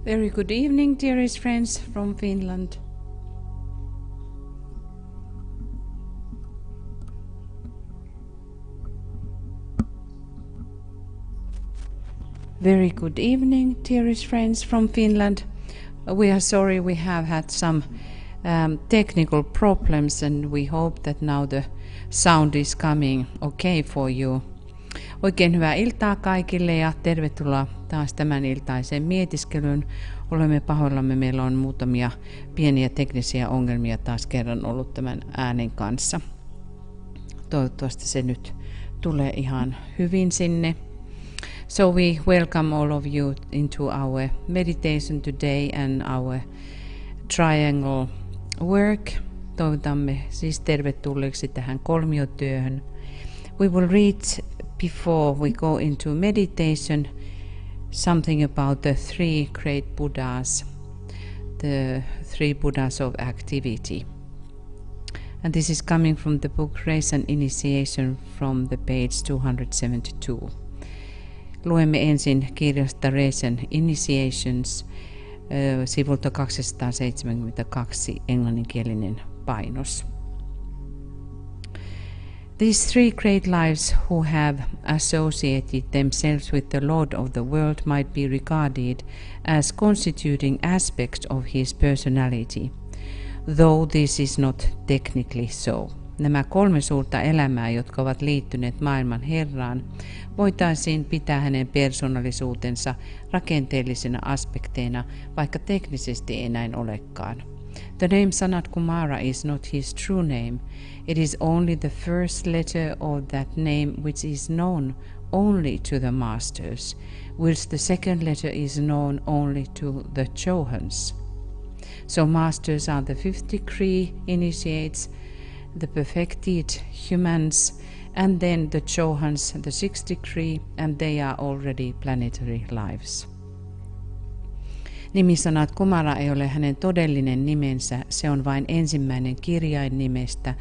Very good evening, dearest friends from Finland. Very good evening, dearest friends from Finland. We are sorry we have had some technical problems and we hope that now the sound is coming okay for you. Oikein hyvää iltaa kaikille ja tervetuloa taas tämän iltaiseen mietiskelyyn. Olemme pahoillamme, meillä on muutamia pieniä teknisiä ongelmia taas kerran ollut tämän äänen kanssa. Toivottavasti se nyt tulee ihan hyvin sinne. So we welcome all of you into our meditation today and our triangle work. Toivotamme siis tervetulleeksi tähän kolmiotyöhön. We will read before we go into meditation something about the three great Buddhas, the three Buddhas of activity. And this is coming from the book Grace and Initiation from the page 272. Luemme ensin kirjasta Grace and Initiations sivulta 272 englanninkielinen painos. These three great lives who have associated themselves with the Lord of the world might be regarded as constituting aspects of his personality, though this is not technically so. Nämä kolme suurta elämää, jotka ovat liittyneet maailman Herraan, voitaisiin pitää hänen persoonallisuutensa rakenteellisena aspekteina, vaikka teknisesti ei näin olekaan. The name Sanat Kumara is not his true name. It is only the first letter of that name which is known only to the masters, whilst the second letter is known only to the Chohans. So masters are the fifth degree initiates, the perfected humans, and then the Chohans, the sixth degree, and they are already planetary lives. Nimisanat Kumara ei ole hänen todellinen nimensä, se on vain ensimmäinen kirjain nimestä,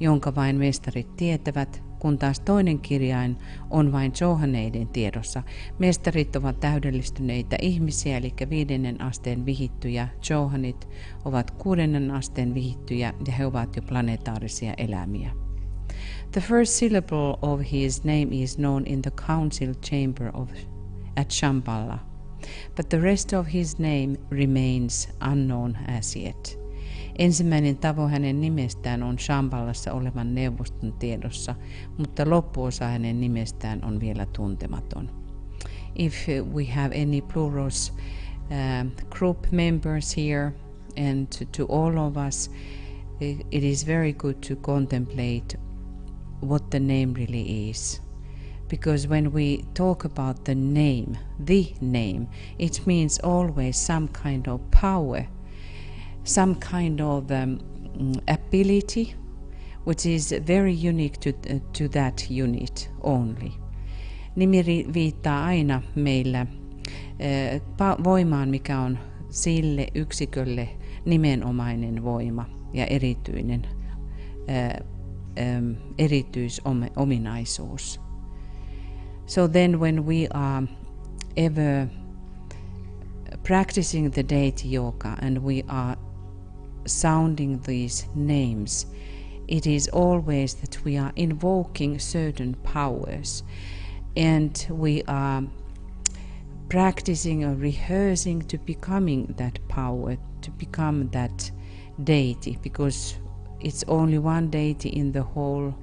jonka vain mestarit tietävät, kun taas toinen kirjain on vain Chohaneiden tiedossa. Mestarit ovat täydellistyneitä ihmisiä, eli 5. asteen vihittyjä. Chohanit ovat 6. asteen vihittyjä ja he ovat jo planetaarisia elämiä. The first syllable of his name is known in the council chamber at Shambhala, but the rest of his name remains unknown as yet. Ensimmäinen tavo hänen nimestään on Shambhalassa olevan neuvoston tiedossa, mutta loppuosa hänen nimestään on vielä tuntematon. If we have any plurals group members here and to all of us, it is very good to contemplate what the name really is. Because when we talk about the name, it means always some kind of power, some kind of ability, which is very unique to that unit only. Nimi viittaa aina meillä voimaan, mikä on sille yksikölle nimenomainen voima ja erityisominaisuus. So then when we are ever practicing the deity yoga and we are sounding these names, it is always that we are invoking certain powers and we are practicing or rehearsing to becoming that power, to become that deity, because it's only one deity in the whole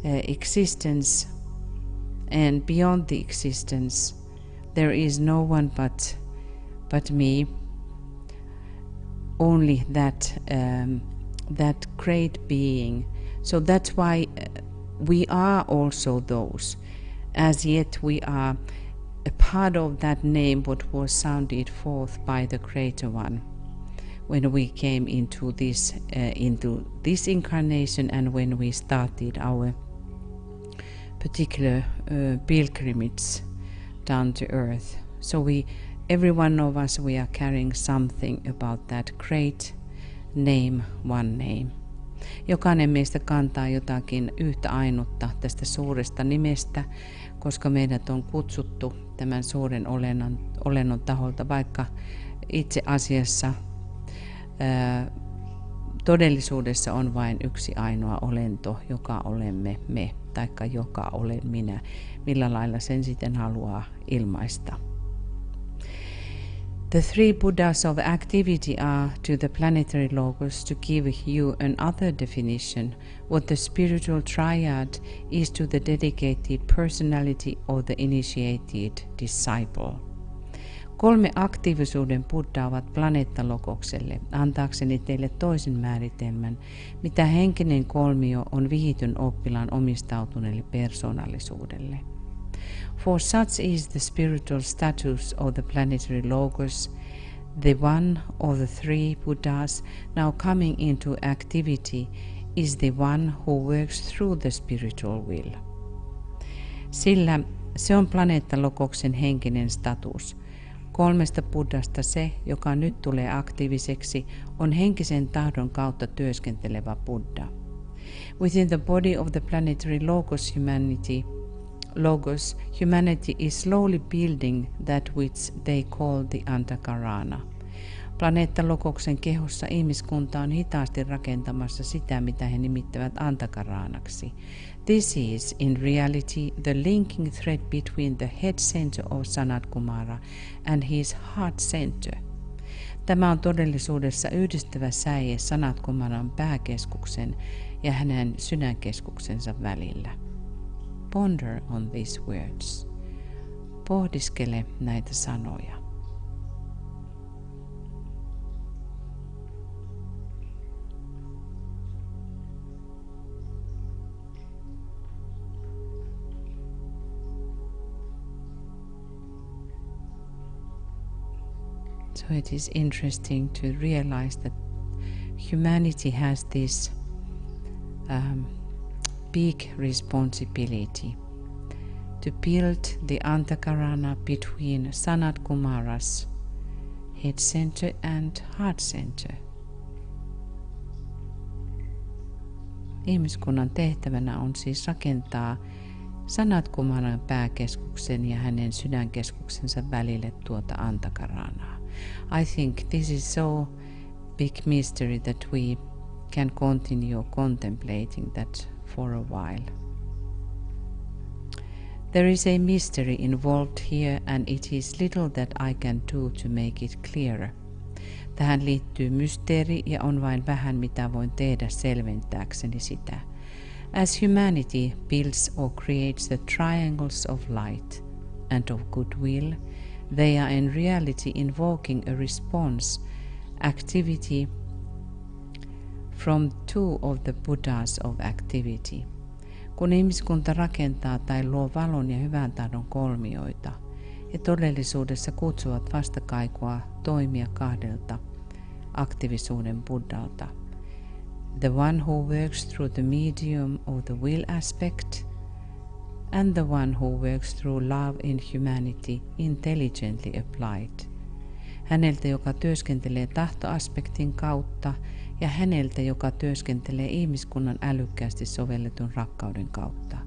existence. And beyond the existence, there is no one but me. Only that great being. So that's why we are also those. As yet, we are a part of that name, what was sounded forth by the Greater One when we came into this incarnation, and when we started our particular pilgrimage down to earth. So every one of us, we are carrying something about that great name, one name. Jokainen meistä kantaa jotakin yhtä ainutta tästä suuresta nimestä, koska meidät on kutsuttu tämän suuren olennon taholta, vaikka itse asiassa todellisuudessa on vain yksi ainoa olento, joka olemme me, taikka joka olen minä, millä lailla sen sitten haluaa ilmaista. The three Buddhas of activity are to the planetary logos, to give you another definition, what the spiritual triad is to the dedicated personality or the initiated disciple. 3 aktiivisuuden Buddhaa ovat planeettalogokselle, antaakseni teille toisen määritelmän, mitä henkinen kolmio on vihityn oppilaan omistautuneelle persoonallisuudelle. For such is the spiritual status of the planetary logos, the one of the 3 Buddhas now coming into activity is the one who works through the spiritual will. Sillä se on planeettalogoksen henkinen status. 3 Buddhasta se, joka nyt tulee aktiiviseksi, on henkisen tahdon kautta työskentelevä Buddha. Within the body of the planetary humanity is slowly building that which they call the Antakarana. Planeettalogoksen kehossa ihmiskunta on hitaasti rakentamassa sitä, mitä he nimittävät Antakaraanaksi. This is in reality the linking thread between the head center of Sanat Kumara and his heart center. Tämä on todellisuudessa yhdistävä säie Sanat Kumaran pääkeskuksen ja hänen sydänkeskuksensa välillä. Ponder on these words. Pohdiskele näitä sanoja. So it is interesting to realize that humanity has this big responsibility to build the Antakarana between Sanat Kumara's head center and heart center. Ihmiskunnan tehtävänä on siis rakentaa Sanat Kumaran pääkeskuksen ja hänen sydänkeskuksensa välille tuota Antakaranaa. I think this is so big mystery that we can continue contemplating that for a while. There is a mystery involved here and it is little that I can do to make it clearer. Tähän liittyy mysteeri ja on vain vähän mitä voin tehdä selventääkseni sitä. As humanity builds or creates the triangles of light and of goodwill, they are in reality invoking a response activity from 2 of the Buddhas of activity. Kun ihmiskunta rakentaa tai luo valon ja hyvän tahdon kolmioita, he todellisuudessa kutsuvat vastakaikua toimia 2 aktiivisuuden Buddhalta. The one who works through the medium of the will aspect and the one who works through love in humanity intelligently applied. Häneltä, joka työskentelee tahtoaspektin kautta ja häneltä, joka työskentelee ihmiskunnan älykkäästi sovelletun rakkauden kautta.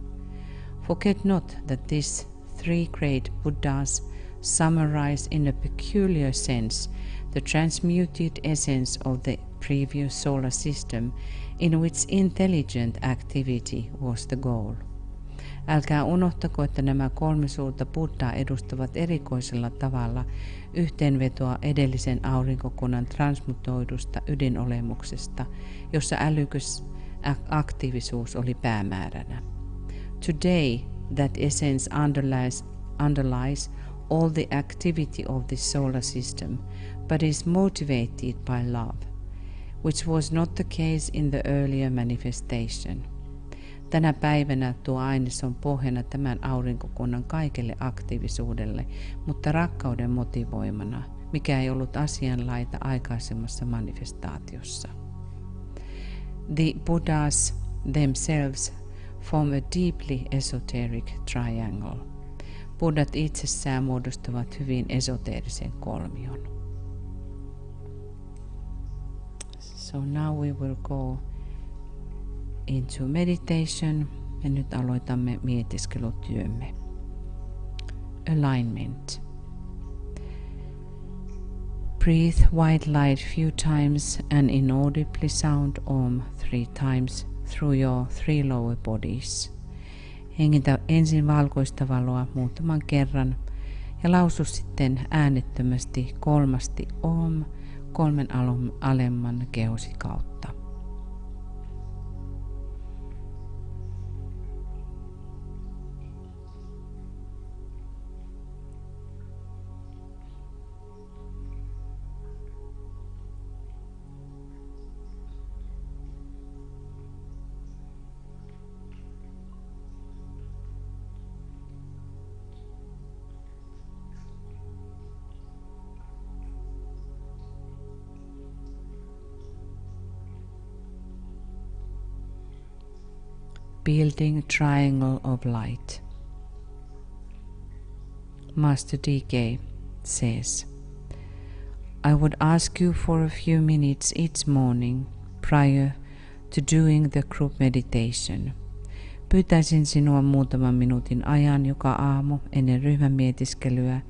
Forget not that these 3 great Buddhas summarize in a peculiar sense the transmuted essence of the previous solar system in which intelligent activity was the goal. Älkää unohtako, että nämä 3 suurta Buddhaa edustavat erikoisella tavalla yhteenvetoa edellisen aurinkokunnan transmutoidusta ydinolemuksesta, jossa älykäs aktiivisuus oli päämääränä. Today that essence underlies all the activity of the solar system, but is motivated by love, which was not the case in the earlier manifestation. Tänä päivänä tuo aines on pohjana tämän aurinkokunnan kaikelle aktiivisuudelle, mutta rakkauden motivoimana, mikä ei ollut asianlaita aikaisemmassa manifestaatiossa. The Buddhas themselves form a deeply esoteric triangle. Buddhat itsessään muodostavat hyvin esoteerisen kolmion. So now we will go into meditation ja nyt aloitamme mietiskelutyömme. Alignment. Breathe white light few times and inaudibly sound Om 3 times through your 3 lower bodies. Hengitä ensin valkoista valoa muutaman kerran ja lausu sitten äänettömästi 3 Om 3 alemman kehosi kautta. Building a triangle of light. Master DK says, I would ask you for a few minutes each morning prior to doing the group meditation. Pyytäisin sinua muutaman minuutin ajan joka aamu ennen ryhmän mietiskelyä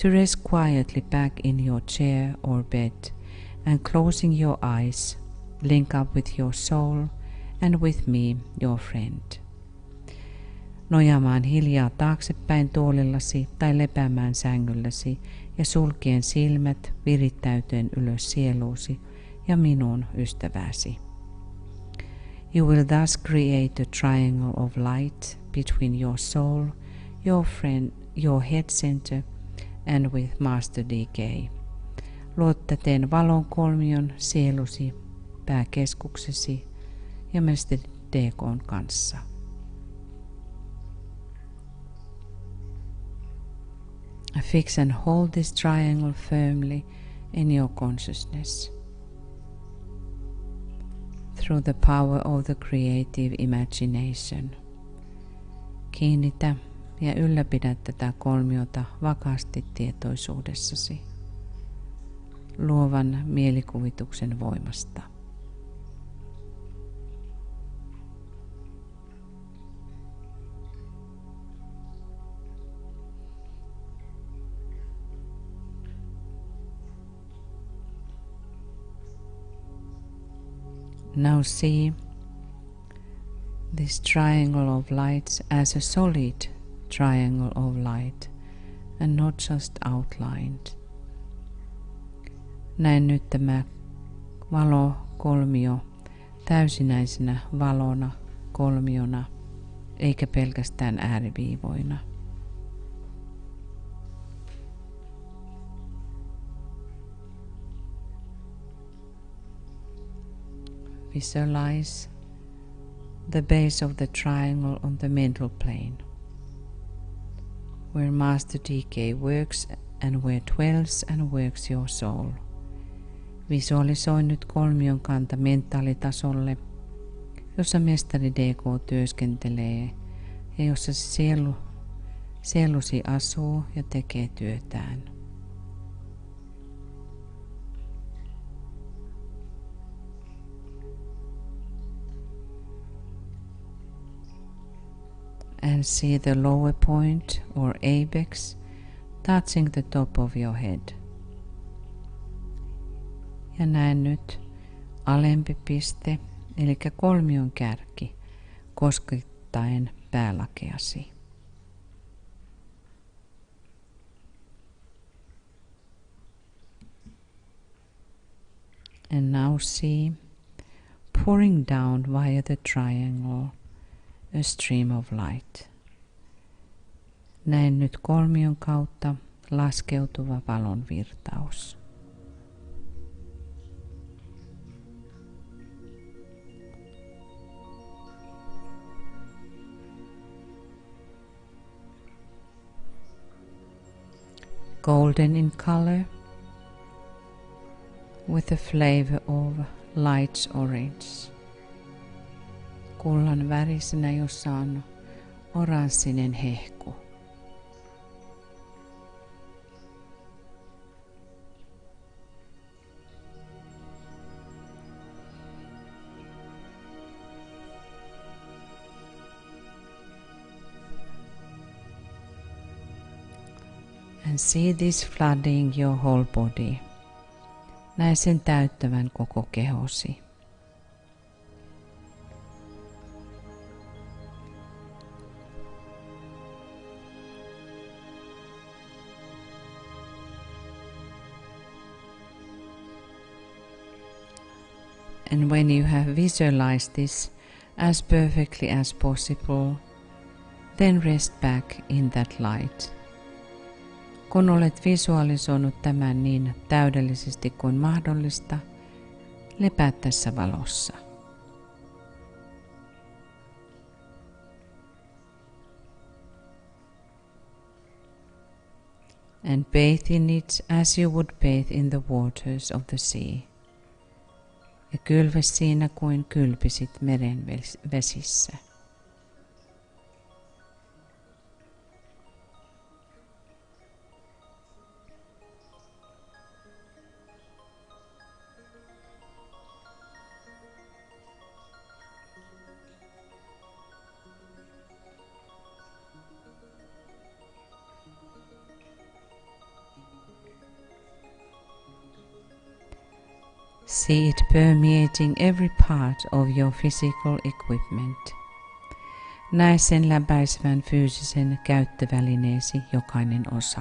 to rest quietly back in your chair or bed and closing your eyes, link up with your soul and with me, your friend. Nojaamaan hiljaa taaksepäin tuolillasi tai lepäämään sängylläsi ja sulkien silmät virittäytyen ylös sieluusi ja minun ystäväsi. You will thus create a triangle of light between your soul, your friend, your head center and with Master DK. Luot täten valon kolmion sielusi, pääkeskuksesi ja Mestari DK:n kanssa. Fix and hold this triangle firmly in your consciousness. Through the power of the creative imagination. Kiinnitä ja ylläpidä tätä kolmiota vakaasti tietoisuudessasi, luovan mielikuvituksen voimasta. Now see this triangle of lights as a solid triangle of light and not just outlined. Näe nyt tämä valokolmio täysinäisenä valona kolmiona eikä pelkästään ääriviivoina. Visualize the base of the triangle on the mental plane, where Master DK works and where dwells and works your soul. Visualisoi nyt kolmion kanta mentaalitasolle, jossa Mestari DK työskentelee ja jossa sielusi asuu ja tekee työtään. And see the lower point or apex touching the top of your head. Ja näe nyt alempi piste, eli kolmion kärki, koskettaen päälakeasi. And now see, pouring down via the triangle, a stream of light. Näen nyt kolmion kautta laskeutuva valon virtaus. Golden in color, with a flavor of light orange. Kullan värisenä, jossa on oranssinen hehku. And see this flooding your whole body. Näe sen täyttävän koko kehosi. And when you have visualized this as perfectly as possible, then rest back in that light. Kun olet visualisoinut tämän niin täydellisesti kuin mahdollista, lepää tässä valossa. And bathe in it as you would bathe in the waters of the sea. Ja kylve siinä kuin kylpisit meren vesissä. See it permeating every part of your physical equipment. Näe sen läpäisevän fyysisen käyttövälineesi jokainen osa.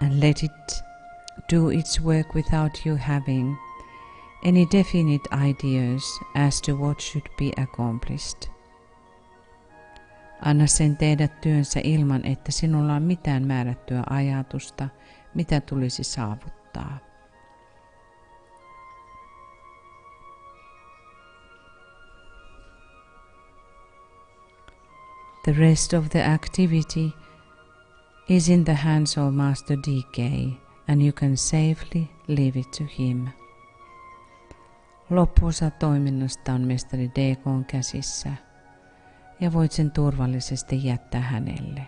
And let it do its work without you having any definite ideas as to what should be accomplished. Anna sen tehdä työnsä ilman, että sinulla on mitään määrättyä ajatusta, mitä tulisi saavuttaa. The rest of the activity is in the hands of Master DK, and you can safely leave it to him. Loppuosa toiminnasta on mestari DK:n käsissä, ja voit sen turvallisesti jättää hänelle.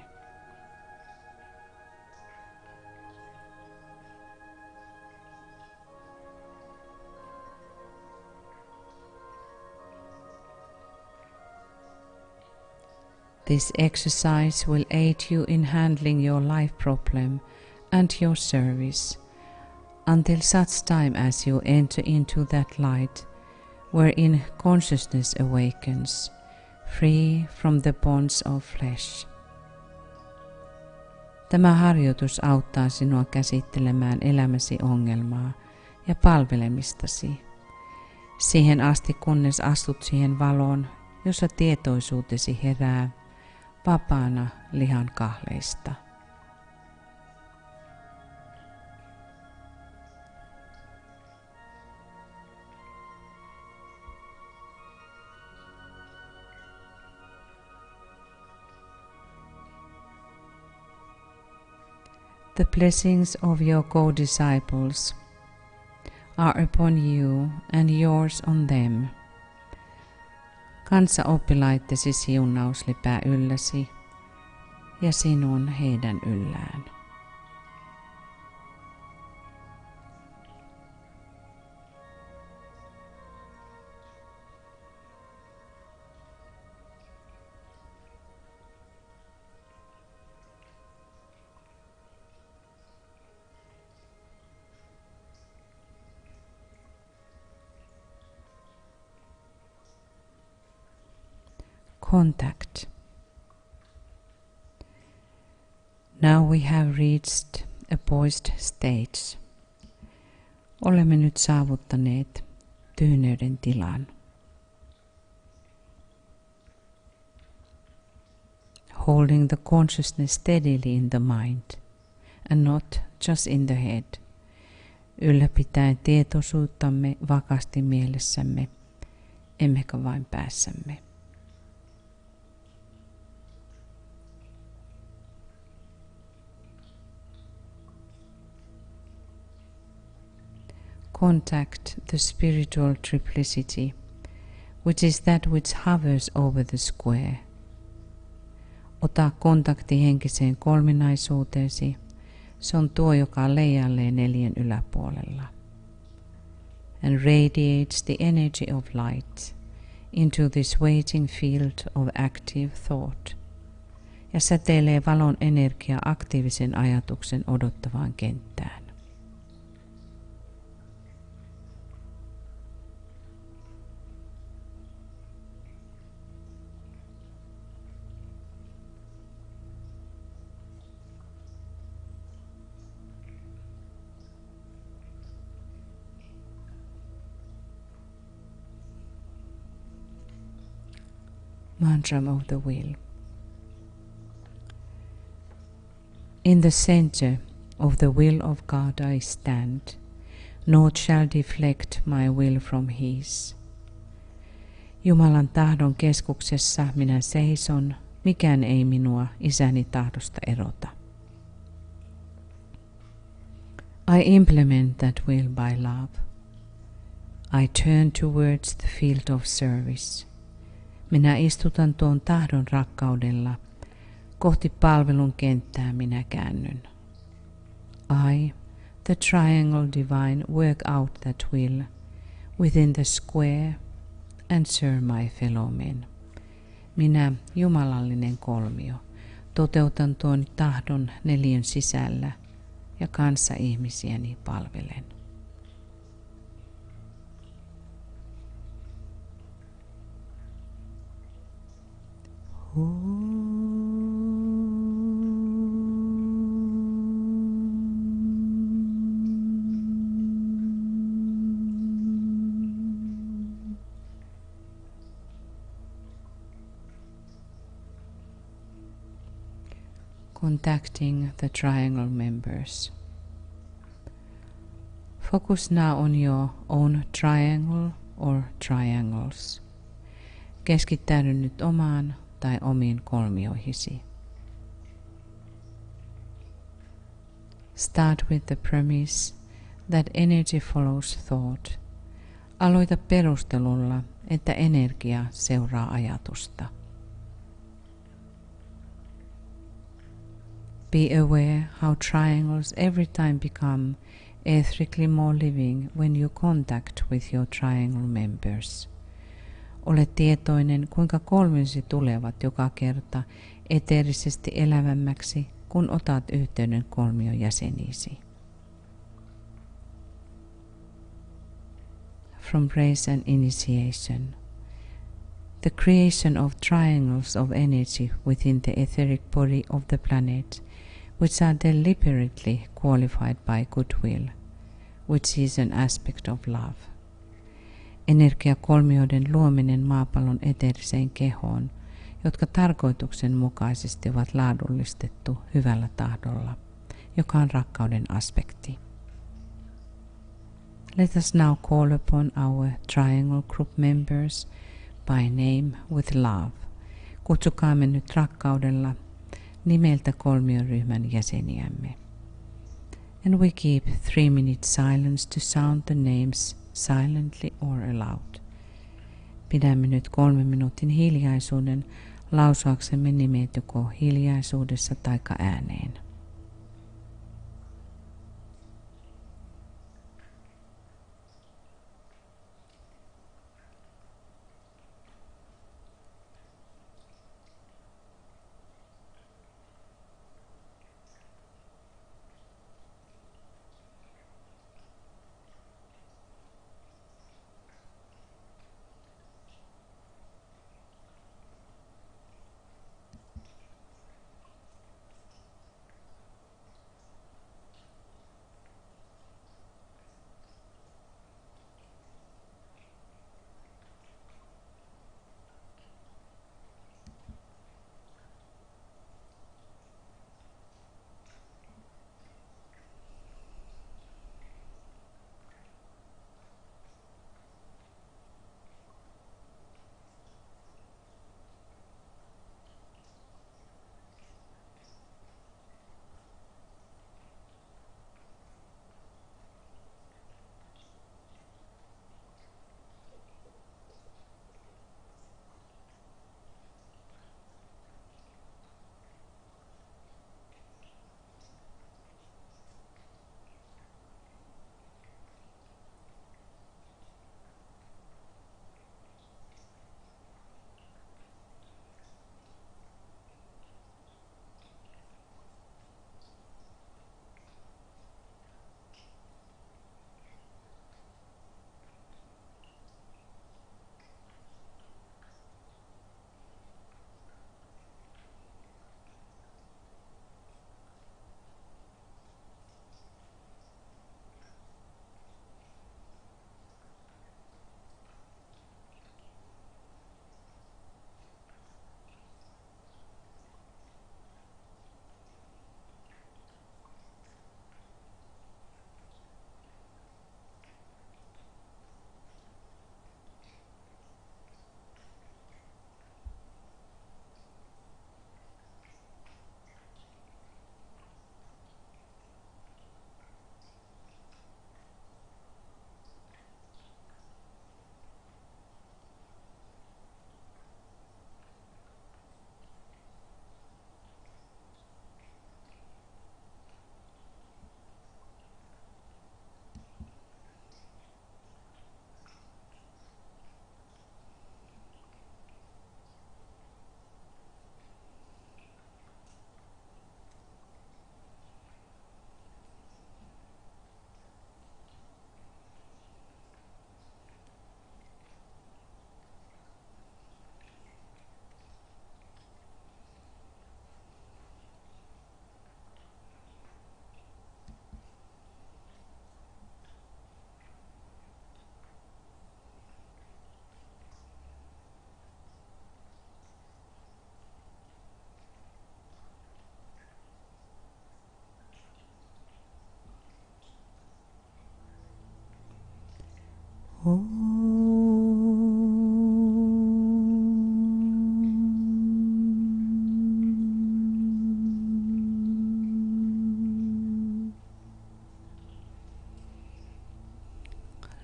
This exercise will aid you in handling your life problem and your service until such time as you enter into that light wherein consciousness awakens, free from the bonds of flesh. Tämä harjoitus auttaa sinua käsittelemään elämäsi ongelmaa ja palvelemistasi, siihen asti kunnes astut siihen valoon, jossa tietoisuutesi herää vapaana lihan kahleista. The blessings of your co-disciples are upon you and yours on them. Kanssaoppilaittesi siunaus lepää ylläsi ja sinun heidän yllään. Contact. Now we have reached a poised stage. Olemme nyt saavuttaneet tyyneyden tilan. Holding the consciousness steadily in the mind and not just in the head. Ylläpitäen tietoisuuttamme vakaasti mielessämme, emmekä vain päässämme. Contact the spiritual triplicity, which is that which hovers over the square. Ota kontakti henkiseen kolminaisuuteesi. Se on tuo, joka leijailee 4 yläpuolella. And radiates the energy of light into this waiting field of active thought. Ja säteilee valon energia aktiivisen ajatuksen odottavaan kenttään. Mantra of the will. In the center of the will of God I stand, naught shall deflect my will from his. Jumalan tahdon keskuksessa minä seison, mikään ei minua isäni tahdosta erota. I implement that will by love. I turn towards the field of service. Minä istutan tuon tahdon rakkaudella. Kohti palvelun kenttää minä käännyn. I, the triangle divine, work out that will within the square and serve my fellow men. Minä, jumalallinen kolmio, toteutan tuon tahdon 4 sisällä ja kanssa ihmisiäni palvelen. Contacting the triangle members. Focus now on your own triangle or triangles. Keskittäydy nyt omaan tai omiin kolmioihisi. Start with the premise that energy follows thought. Aloita perustelulla, että energia seuraa ajatusta. Be aware how triangles every time become ethically more living when you contact with your triangle members. Ole tietoinen, kuinka kolmiosi tulevat joka kerta eteerisesti elävämmäksi, kun otat yhteyden kolmion jäseniisi. From Praise and Initiation. The creation of triangles of energy within the etheric body of the planet, which are deliberately qualified by goodwill, which is an aspect of love. Energiakolmioiden luominen maapallon eteeriseen kehoon, jotka tarkoituksenmukaisesti ovat laadullistettu hyvällä tahdolla, joka on rakkauden aspekti. Let us now call upon our triangle group members by name with love. Kutsukaamme nyt rakkaudella nimeltä kolmioryhmän jäseniämme. And we keep 3 minutes silence to sound the names silently or aloud. Pidämme nyt 3 minuutin hiljaisuuden lausuaksemme nimet joko hiljaisuudessa tai ääneen.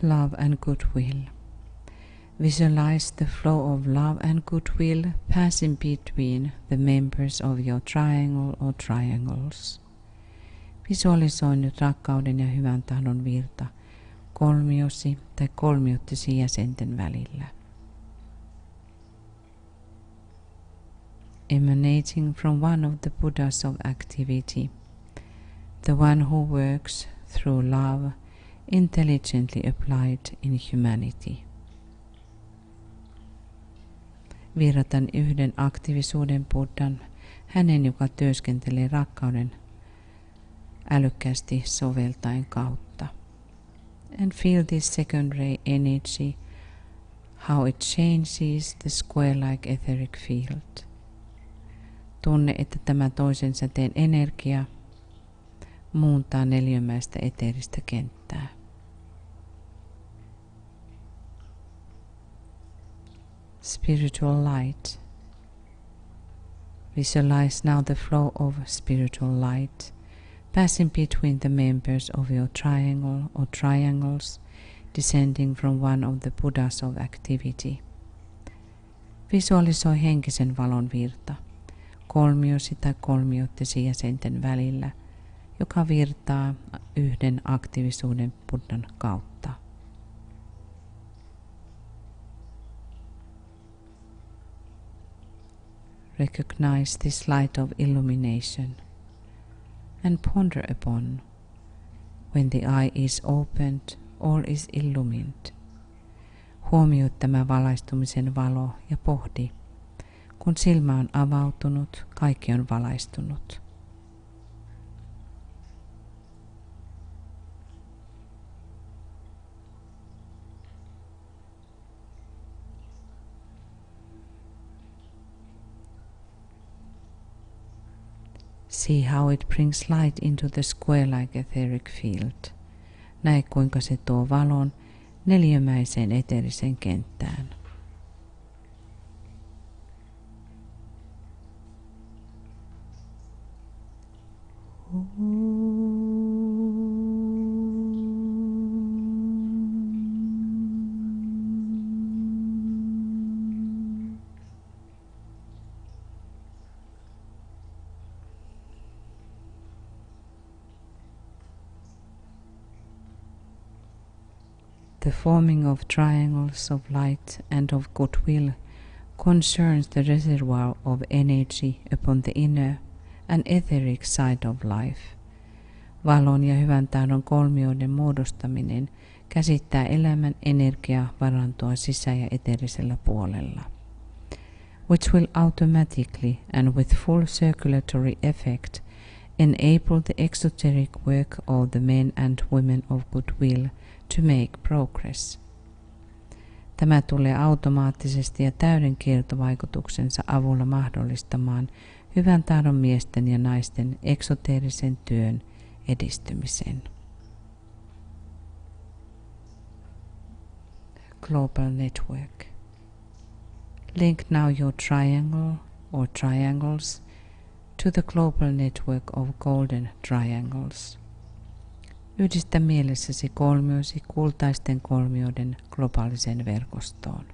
love and goodwill. Visualize the flow of love and goodwill passing between the members of your triangle or triangles. Visualisoi nyt rakkauden ja hyvän tahdon virta kolmiosi tai kolmiottesi jäsenten välillä. Emanating from one of the Buddhas of activity, the one who works through love, intelligently applied in humanity. Virratan yhden aktiivisuuden Buddhan, hänen joka työskentelee rakkauden älykkäästi soveltaen kautta. And feel this second ray energy, how it changes the square-like etheric field. Tunne, että tämä toisen säteen energia muuntaa neliömäistä eteeristä kenttää. Spiritual light. Visualize now the flow of spiritual light passing between the members of your triangle or triangles, descending from one of the Buddhas of activity. Visualisoi henkisen valon virta kolmiosi tai kolmiottesi jäsenten välillä, joka virtaa yhden aktiivisuuden Buddhan kautta. Recognize this light of illumination and ponder upon when the eye is opened, all is illumined. Huomioi tämä valaistumisen valo ja pohdi, kun silmä on avautunut, kaikki on valaistunut. See how it brings light into the square-like etheric field. Näe kuinka se tuo valon neliömäiseen eteeriseen kenttään. The forming of triangles of light and of goodwill concerns the reservoir of energy upon the inner and etheric side of life. Valon ja hyvän tahdon kolmioiden muodostaminen käsittää elämän energiavarantoa sisä- ja eteerisellä puolella, which will automatically and with full circulatory effect enable the exoteric work of the men and women of goodwill to make progress. Tämä tulee automaattisesti ja täyden kiertovaikutuksensa avulla mahdollistamaan hyvän tahdon miesten ja naisten eksoteerisen työn edistymisen. Global Network. Link now your triangle or triangles to the global network of golden triangles. Yhdistä mielessäsi kolmiosi kultaisten kolmioiden globaaliseen verkostoon.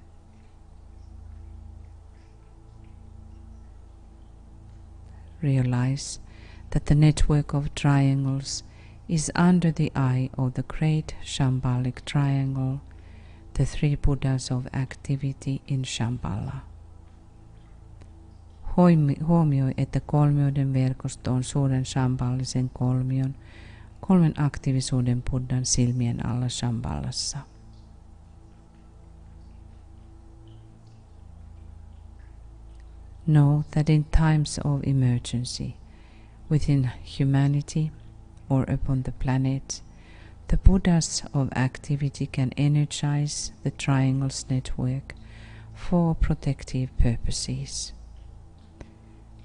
Realize that the network of triangles is under the eye of the great Shambhalic triangle, the three Buddhas of activity in Shambhala. Huomioi, että kolmioiden verkosto on suuren shambhallisen kolmion, kolmen aktiivisuuden Buddhan silmien alla Shambhalassa. Know that in times of emergency, within humanity or upon the planet, the Buddhas of activity can energize the triangles network for protective purposes.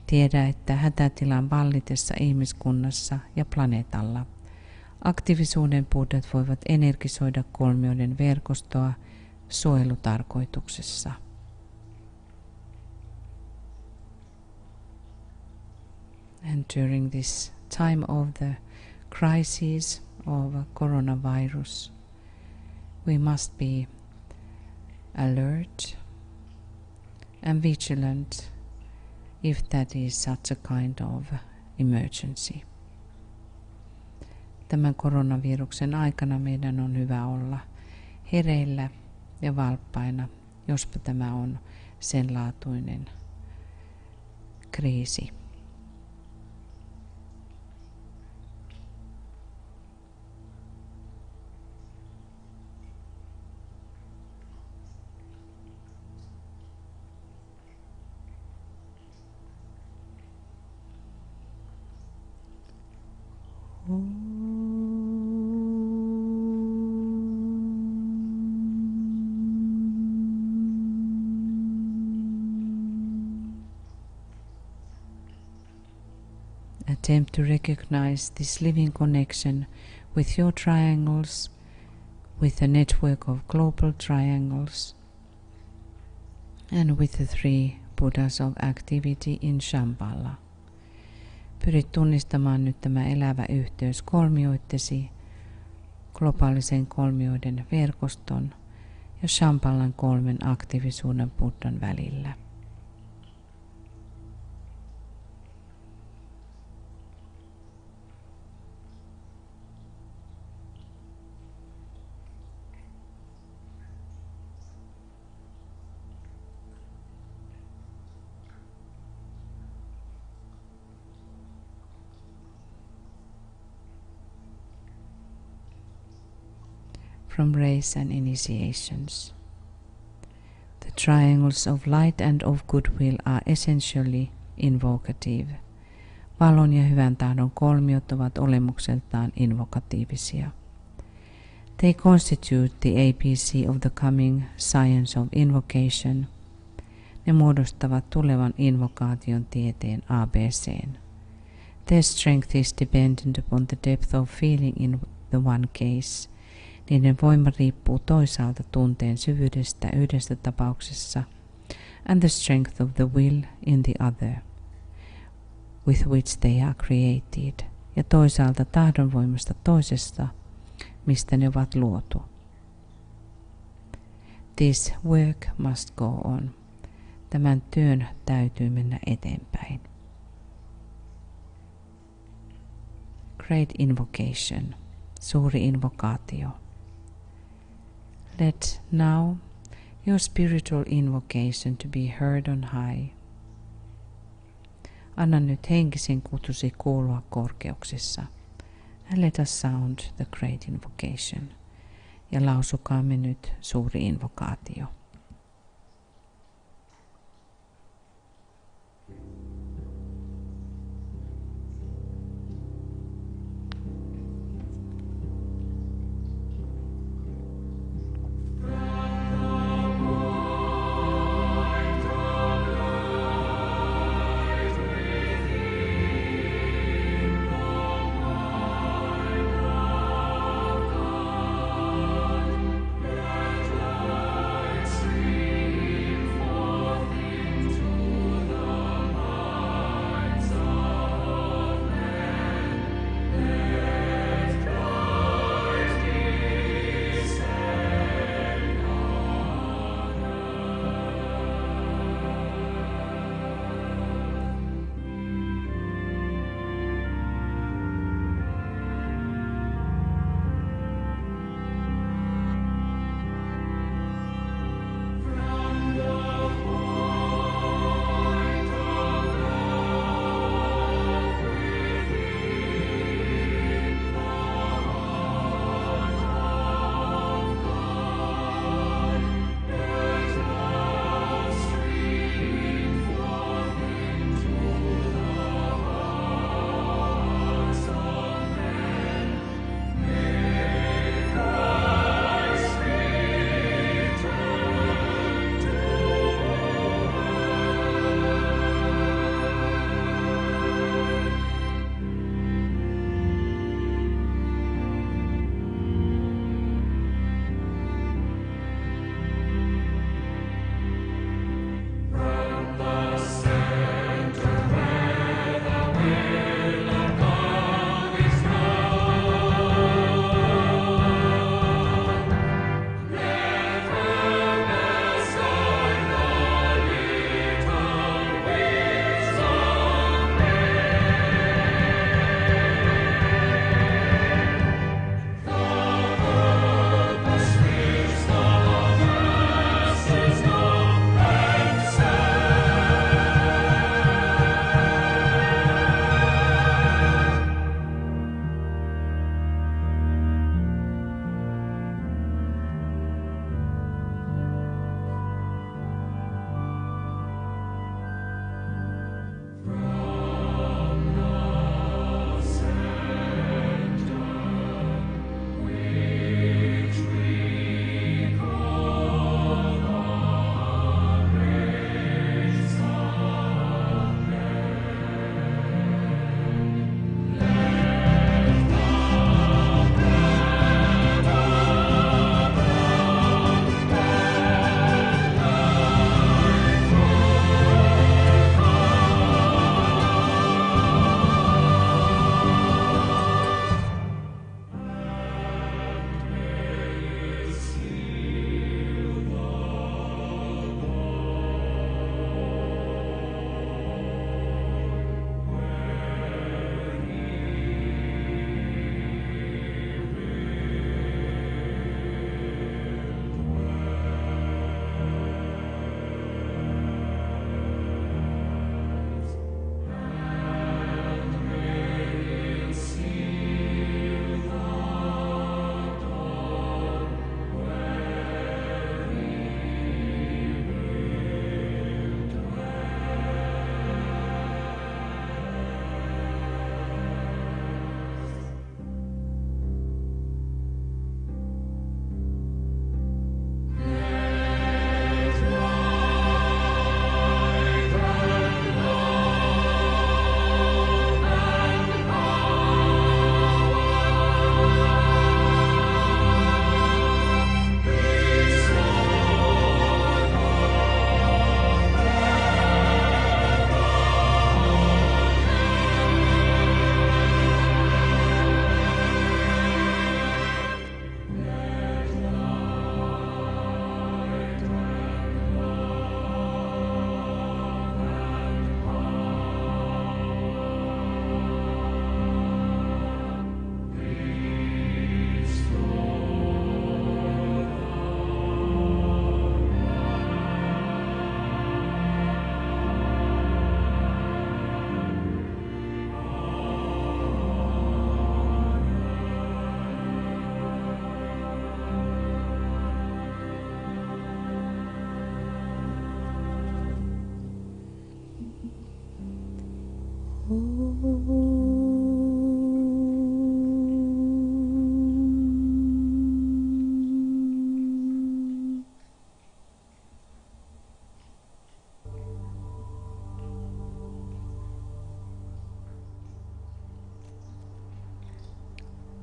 Tiedä, että hätätilan vallitessa ihmiskunnassa ja planeetalla aktiivisuuden Buddhat voivat energisoida kolmioiden verkostoa suojelutarkoituksessa. And during this time of the crisis of coronavirus, we must be alert and vigilant if that is such a kind of emergency. Tämän koronaviruksen aikana meidän on hyvä olla hereillä ja valppaina, jospa tämä on sen laatuinen kriisi. Attempt to recognize this living connection with your triangles, with a network of global triangles, and with the 3 Buddhas of activity in Shambhala. Pyrit tunnistamaan nyt tämä elävä yhteys kolmioittesi, globaalisen kolmioiden verkoston ja Shambhalan 3 aktiivisuuden Buddhan välillä. From rays and initiations. The triangles of light and of goodwill are essentially invocative. Valon ja hyvän tahdon kolmiot ovat olemukseltaan invokatiivisia. They constitute the ABC of the coming science of invocation. Ne muodostavat tulevan invokaation tieteen ABCn. Their strength is dependent upon the depth of feeling in the one case. Niiden voima riippuu toisaalta tunteen syvyydestä yhdessä tapauksessa and the strength of the will in the other, with which they are created, ja toisaalta tahdonvoimasta toisesta, mistä ne ovat luotu. This work must go on. Tämän työn täytyy mennä eteenpäin. Great invocation, suuri invokaatio. Let now your spiritual invocation to be heard on high. Anna nyt henkisen kutsusi kuulua korkeuksissa. And let us sound the great invocation. Ja lausukaamme nyt suuri invokaatio.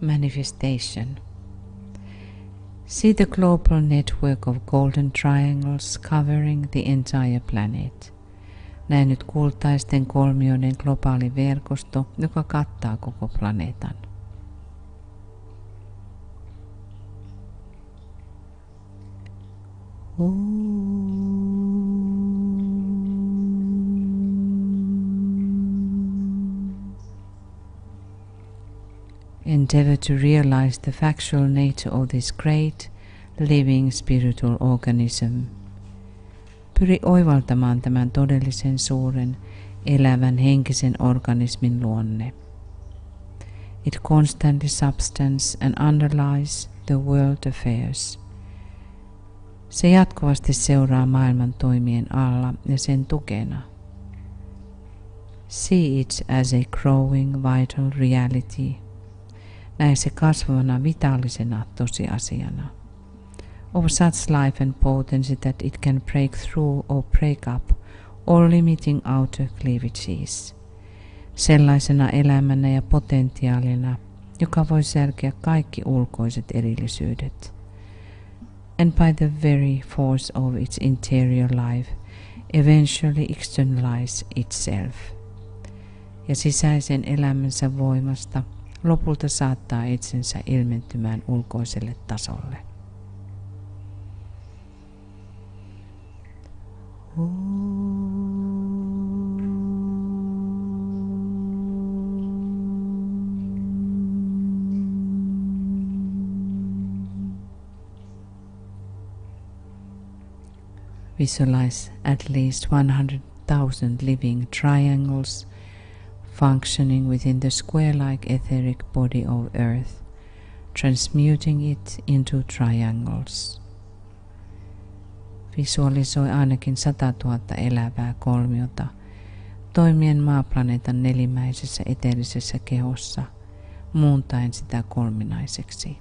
Manifestation. See the global network of golden triangles covering the entire planet. Näe nyt kultaisten kolmioiden globaali verkosto, joka kattaa koko planeetan. Endeavor to realize the factual nature of this great, living spiritual organism. Pyri oivaltamaan tämän todellisen suuren, elävän henkisen organismin luonne. It constantly substance and underlies the world affairs. Se jatkuvasti seuraa maailman toimien alla ja sen tukena. See it as a growing vital reality. Näe se kasvavana vitaalisena tosiasiana. Of such life and potency that it can break through or break up all limiting outer cleavages. Sellaisena elämänä ja potentiaalina, joka voi särkeä kaikki ulkoiset erillisyydet. And by the very force of its interior life, eventually externalize itself. Ja sisäisen elämänsä voimasta lopulta saattaa itsensä ilmentymään ulkoiselle tasolle. Visualize at least 100,000 living triangles functioning within the square-like etheric body of Earth, transmuting it into triangles. Visualisoi ainakin 100 000 elävää kolmiota toimien maaplaneetan nelimäisessä eteerisessä kehossa, muuntaen sitä kolminaiseksi.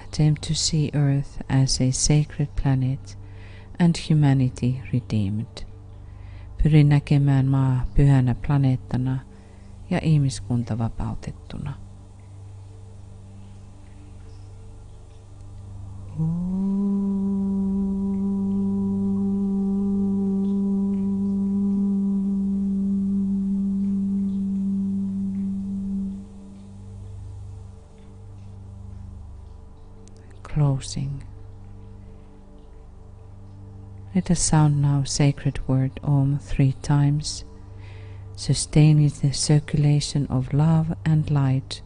Attempt to see Earth as a sacred planet and humanity redeemed. Pyri näkemään maa pyhänä planeettana ja ihmiskunta vapautettuna. Closing. Let us sound now sacred word Om 3 times, sustaining the circulation of love and light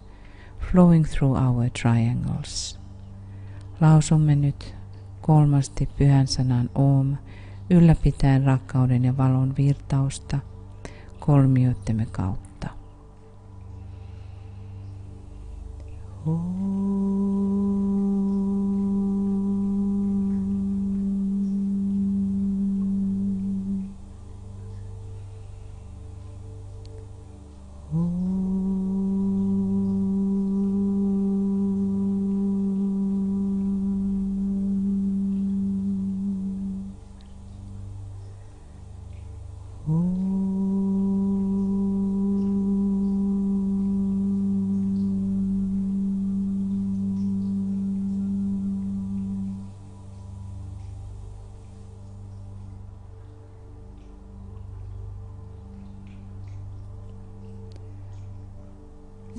flowing through our triangles. Lausumme nyt 3 pyhän sanan Om, ylläpitäen rakkauden ja valon virtausta kolmioittemme kautta.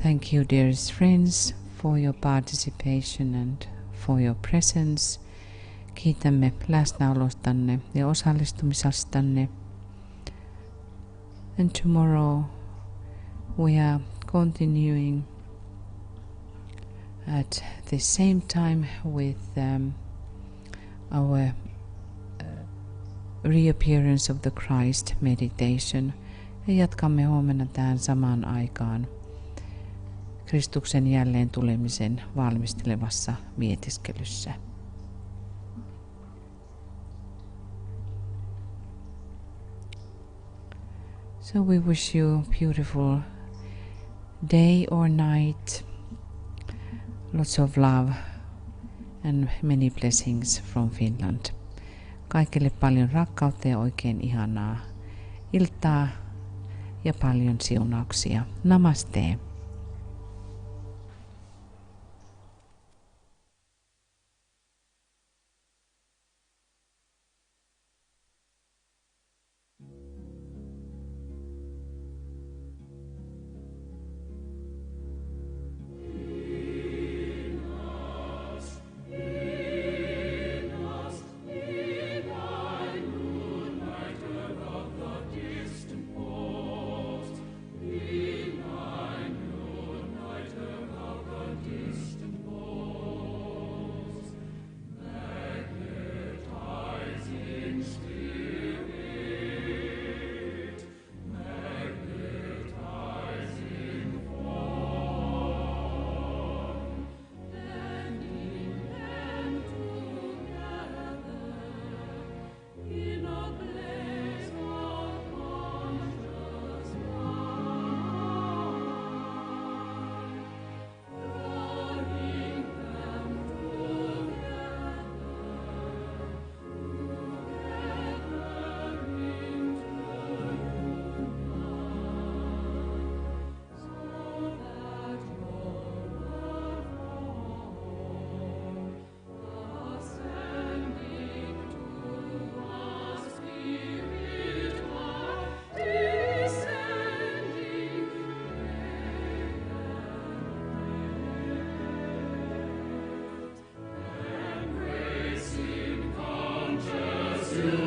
Thank you, dearest friends, for your participation and for your presence. Kiitämme läsnäolostanne ja osallistumisastanne. And tomorrow we are continuing at the same time with our Reappearance of the Christ meditation ja jatkamme huomenna tähän samaan aikaan Kristuksen jälleen tulemisen valmistelevassa mietiskelyssä. So we wish you a beautiful day or night, lots of love and many blessings from Finland. Kaikille paljon rakkautta ja oikein ihanaa iltaa ja paljon siunauksia. Namaste. You